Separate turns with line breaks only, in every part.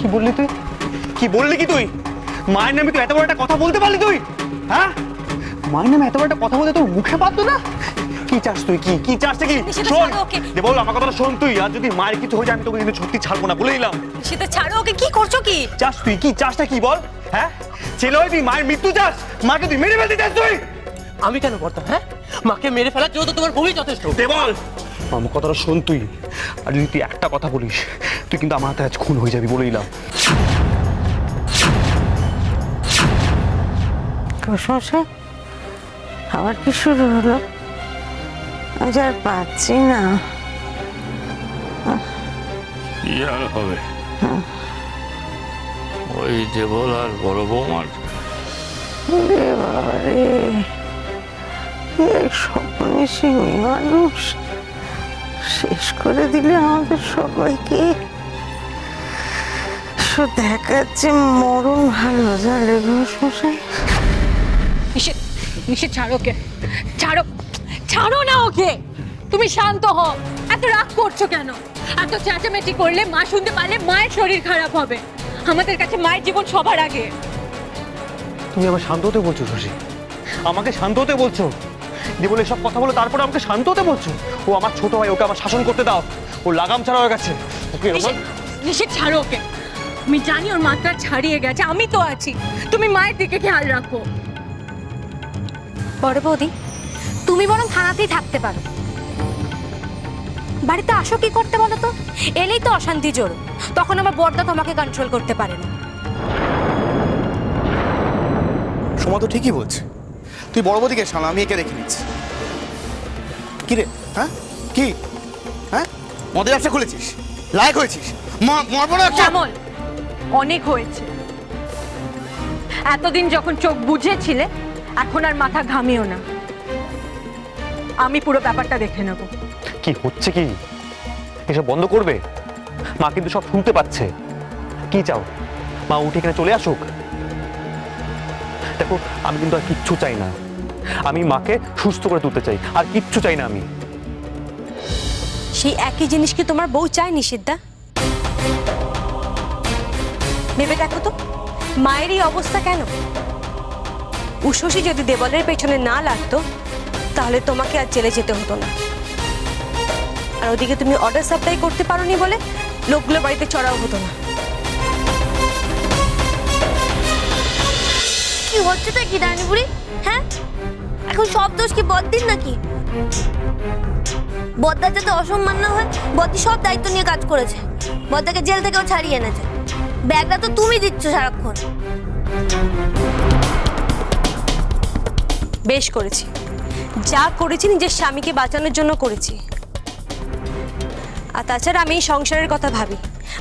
কি বললি তুই? কি বললি কি তুই? মায়ের নামে তুই এত বড় একটা কথা বলতে পারলি তুই? হ্যাঁ, মায়ের নামে এত বড় একটা কথা বলতে তোর মুখে পারতো না? কি চাস তুই? কি চাস কি? শোন দে, বল আমার কথাটা শোন তুই। আর যদি মায়ের কিছু হয়ে যায় আমি তোকে কিন্তু সত্যি ছাড়বো না, বলে দিলাম।
সেটা ছাড়ো ওকে। কি করছো কি?
চাস তুই? কি চাসটা কি বল? হ্যাঁ, ছেলে হয়ে তুই মায়ের মৃত্যু চাস? মাকে তুই মেরে ফেলতে চাস তুই?
আমি কেন করতাম? হ্যাঁ, মাকে মেরে ফেলার জন্য তো তোমার বউই যথেষ্ট।
দে বল আমার কথাটা শোন তুই। আর যদি তুই একটা কথা বলিস তুই কিন্তু আমার হাতে আজ খুন হয়ে যাবি, বলে দিলাম।
মশাই, আবার কি শুরু হলো? আজ আর পাচ্ছি না।
কি আর হবে, ওই দেবল আর বড় বৌমার।
রে বাবা রে, স্বপ্নেশী মেয়ে মানুষ শেষ করে দিলে আমাদের সবাইকে। দেখাচ্ছে মরণ ভালো জানলে মশাই।
নিষেধ, নিষেধ, ছাড়ো ওকে। ছাড়ো, ছাড়ো না ওকে। তুমি শান্ত হও। এত রাগ করছো কেন? এত চেঁচামেচি করলে মা শুনতে পারলে মায়ের শরীর খারাপ হবে। আমাদের কাছে মায়ের জীবন সবার আগে।
তুমি আমার শান্ত হতে বলছো শশী? আমাকে শান্ত হতে বলছো? যে বলে সব কথা বলো তারপরে আমাকে শান্ত হতে বলছো? ও আমার ছোট ভাই, ওকে আমার শাসন করতে দাও। ও লাগাম ছাড়া হয়ে গেছে। ওকে
নিষেধ, ছাড়ো ওকে। আমি জানি ওর মাত্রা ছাড়িয়ে গেছে, আমি তো আছি। তুমি মায়ের দিকে খেয়াল রাখো।
বড় বৌদি, তুমি বরং থানাতেই থাকতে পারো। বাড়িতে আসো কি করতে বলো তো? এলেই তো অশান্তি জোরো, তখন আবার বড়দা তোমাকে কন্ট্রোল করতে পারে না।
সোমা তো ঠিকই বলছে। তুই বড় বৌদিকে সামলা, আমি একে রেখে নিচ্ছি। কি রে? হ্যাঁ, কি? হ্যাঁ, মদের ব্যবসা খুলেছিস, লায়ক হয়েছিস।
শ্যামল, অনেক হয়েছে। এতদিন যখন চোখ বুঝেছিলে, এখন আর মাথা ঘামিও না। আমি পুরো ব্যাপারটা দেখে নেব।
কি হচ্ছে কি? এসব বন্ধ করবে? মা কিন্তু সব শুনতে পাচ্ছে। কি চাও? মা উঠে এখানে চলে আসুক? দেখো, আমি কিন্তু আর কিচ্ছু চাই না। আমি মাকে সুস্থ করে তুলতে চাই, আর কিচ্ছু চাই না আমি।
সেই একই জিনিস কি তোমার বউ চায় নিষিদ্ধা? ভেবে দেখো তো, মায়ের এই অবস্থা কেন? উষসী যদি দেবলের পেছনে না লাগতো তাহলে তোমাকে আর জেলে যেতে হতো না। আর ওদিকে তুমি অর্ডার সাপ্লাই করতে পারোনি বলে লোকগুলো বাড়িতে চড়াও হতো না।
কি হচ্ছে তো কি ডাইনি বুড়ি? হ্যাঁ, এখন সব দোষ কি বদ্দির নাকি? বদ্দার যাতে অসম্মান না হয়, বদ্দি সব দায়িত্ব নিয়ে কাজ করেছে। বদ্দাকে জেল থেকেও ছাড়িয়ে এনেছে। ব্যাগটা তো তুমি দিচ্ছ সারাক্ষণ।
বেশ করেছি, যা করেছি নিজের স্বামীকে বাঁচানোর জন্য করেছি। আর তাছাড়া আমি এই সংসারের কথা ভাবি,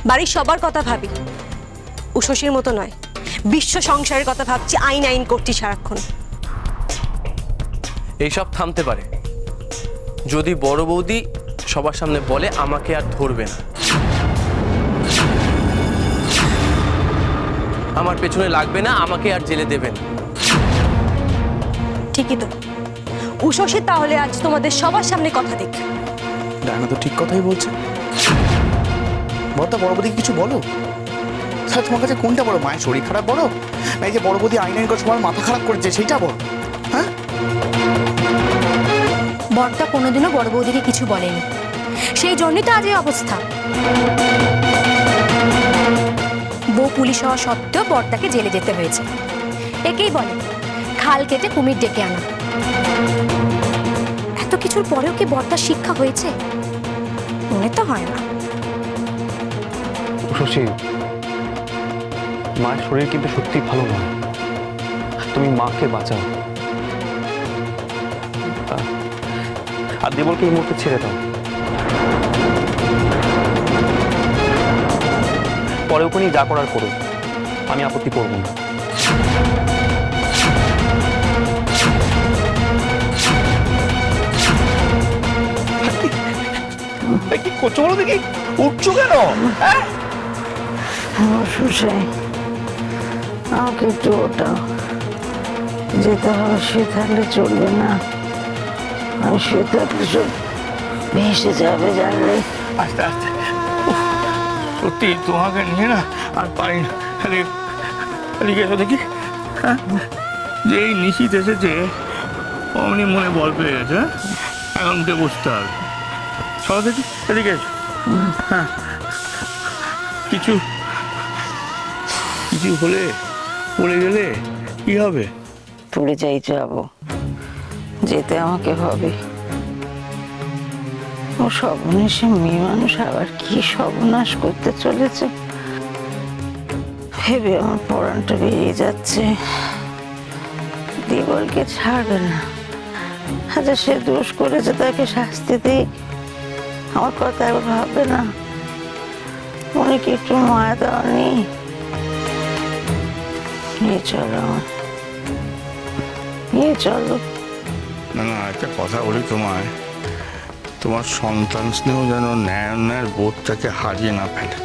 বাড়ির সবার কথা ভাবি। উষসীর মতো নয়, বিশ্ব সংসারের কথা ভাবছি। আইন আইন করছি সারাক্ষণ।
এইসব থামতে পারে যদি বড় বৌদি সবার সামনে বলে আমাকে আর ধরবে না, আমার পেছনে লাগবে না, আমাকে আর জেলে দেবেন।
ঠিকই তো, উষসী তাহলে আজ তোমাদের সবার সামনে কথা দেখ।
ডায়না তো ঠিক কথাই বলছে। বড়দা, বড় বৌদিকে কিছু বলো। স্যার, তোমার কাছে কোনটা বড়? মায়ের শরীর খারাপ বড়, না এই যে বড় বৌদি আইন আইন করে সবার মাথা খারাপ করেছে সেইটা বড়? হ্যাঁ,
বড়দা কোনোদিনও বড় বৌদিকে কিছু বলেনি, সেই জন্যই তো আজ এই অবস্থা। বউ পুলিশ হওয়া সত্ত্বেও বড়দাকে জেলে যেতে হয়েছে। একেই বলে খাল কেটে কুমির ডেকে আনা। এত কিছুর পরেও কি বড়দার শিক্ষা হয়েছে? মনে তো হয় না।
শশী, মায়ের শরীর কিন্তু সত্যি ভালো নয়। তুমি মাকে বাঁচাও। আর দেবলকে এই মুহূর্তে ছেড়ে দাও। পরে ওকে নিয়ে যা করার করো, আমি আপত্তি করব না। কি করছো বলো দেখি? উঠছো কেন?
মশাই, আমাকে একটু ওটাও যেতে হবে। শুয়ে থাকলে চলবে না। আমি শুয়ে থাকলে সব ভেসে যাবে জানলে।
আস্তে আস্তে।
সত্যি তোমাকে নিয়ে না আর পারি না। এদিকে এসো দেখি। হ্যাঁ, যেই নিশীথ এসেছে অমনি মনে বল পেয়ে গেছে। হ্যাঁ, এখন উঠে বসতে হবে। সব দেখি, এদিকে এসো। হ্যাঁ, কিছু কিছু হলে পড়ে গেলে কি হবে?
পড়ে যাই, যাবো, যেতে আমাকে হবে। ও সর্বনেশে মেয়ে মানুষ আবার কি সর্বনাশ করতে চলেছে ভেবে আমার পরাণটা বেরিয়ে যাচ্ছে। দেবলকে ছাড়বে না। আচ্ছা, সে দোষ করেছে, তাকে শাস্তি দিই। আমার কথা একবার ভাববে না? মনে কি একটু মায়া দেওয়া নেই? নিয়ে চলো আমার, নিয়ে চলো।
না না, একটা কথা বলি তোমায়, তোমার সন্তান স্নেহ যেন ন্যায় অন্যায়ের বোধটাকে হারিয়ে না ফেলে।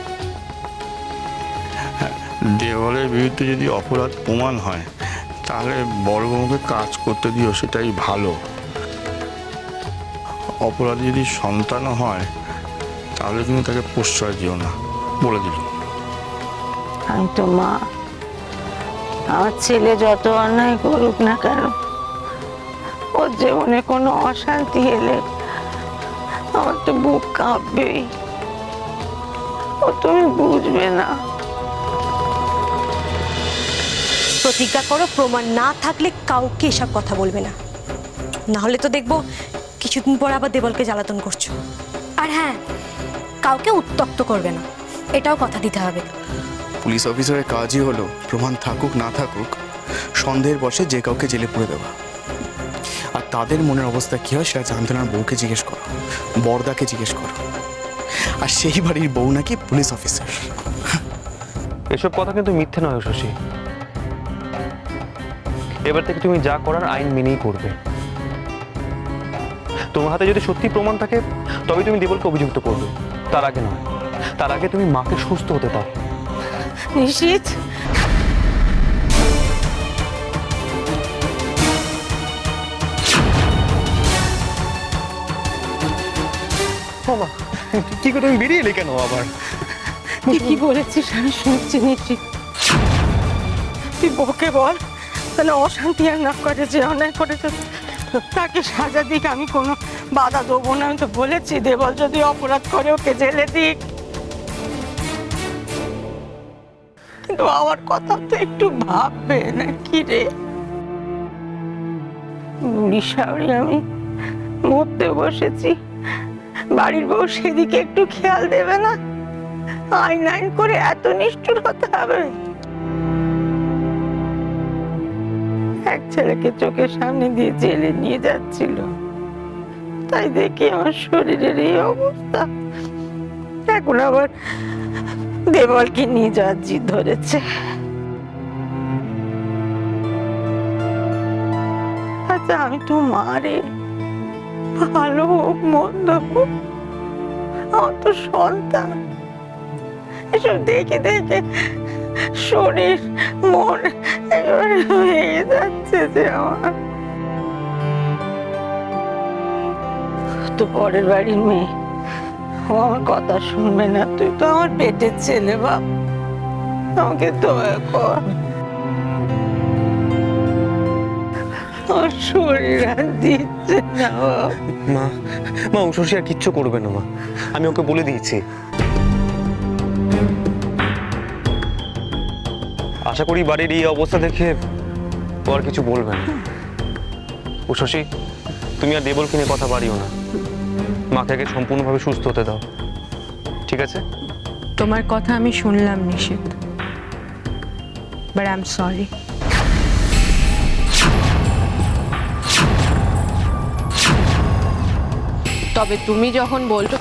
হ্যাঁ, দেওয়ালের বিরুদ্ধে যদি অপরাধ প্রমাণ হয় তাহলে বড় বউকে কাজ করতে দিও, সেটাই ভালো। অপরাধ যদি সন্তানও হয় তাহলে কিন্তু তাকে প্রশ্রয় দিও না, বলে দিল।
আমি তো মা, আমার ছেলে যত অন্যায় করুক না কেন, ওর জীবনে কোনো অশান্তি এলে আমার তো বুক কাঁপবেই। ও তুমি বুঝবে না।
প্রতিজ্ঞা করো, প্রমাণ না থাকলে কাউকে এসব কথা বলবে না। না হলে তো দেখবো কিছুদিন পর আবার দেবলকে জ্বালাতন করছো। আর হ্যাঁ, কাউকে উত্ত্যক্ত করবে না, এটাও কথা দিতে হবে।
পুলিশ অফিসারের কাজই হলো প্রমাণ থাকুক না থাকুক সন্দেহের বশে যে কাউকে জেলে পুরে দেওয়া। আর তাদের মনের অবস্থা কী হয় সেটা জানতে না বউকে জিজ্ঞেস করো, বরদাকে জিজ্ঞেস করো। আর সেই বাড়ির বউ নাকি পুলিশ অফিসার।
এসব কথা কিন্তু মিথ্যে নয় শশী। এবার থেকে তুমি যা করার আইন মেনেই করবে। তোমার হাতে যদি সত্যি প্রমাণ থাকে তবে তুমি দেবলকে অভিযুক্ত করবে, তার আগে নয়। তার আগে তুমি মাকে সুস্থ হতে দাও।
নিশীথ,
কি করে তুমি বেরিয়ে এলে কেন আবার?
তুই কি বলেছিস আমি শুনছি নিশীথ। তুই বউকে বল তাহলে অশান্তি আর না করে, যে অন্যায় করেছে তাকে সাজা দিক, আমি কোনো বাধা দেবো না। আমি তো বলেছি দেবল যদি অপরাধ করে ওকে জেলে দিক, কিন্তু আমার কথা তো একটু ভাববে না কি রে? বুড়ি শাওরি আমি মরতে বসেছি, বাড়ির বউ সেদিকে একটু খেয়াল দেবে না? আইন আইন করে এত নিষ্ঠুর হতে হবে? এক ছেলেকে চোখের সামনে দিয়ে জেলে নিয়ে যাচ্ছিল, তাই দেখি আমার শরীরের এই অবস্থা। এখন আবার দেবলকে নিয়ে যাওয়ার জিদ ধরেছে। আচ্ছা, আমি তো মারে, ভালো হোক মন্দ হোক আমার তো সন্তান। এসব দেখে দেখে শরীর মন একেবারে ভেঙে যাচ্ছে যে আমার। তো পরের বাড়ির মেয়ে, ও আমার কথা শুনবে না? তুই তো আমার পেটের ছেলে বাপ, আমাকে দয়া কর। আমার শরীর আর দিচ্ছে না বাপ।
মা, মা শশী আর কিচ্ছু করবে না মা, আমি ওকে বলে দিয়েছি। আশা করি বাড়ির এই অবস্থা দেখে ও আর কিছু বলবে না। ও শশী, তুমি আর দেবলকে নিয়ে কথা বাড়িও না, মাকে আগে সম্পূর্ণভাবে সুস্থ হতে দাও, ঠিক আছে?
তোমার কথা আমি শুনলাম নিশীথ, বাট আই এম সরি। তবে তুমি যখন বলছো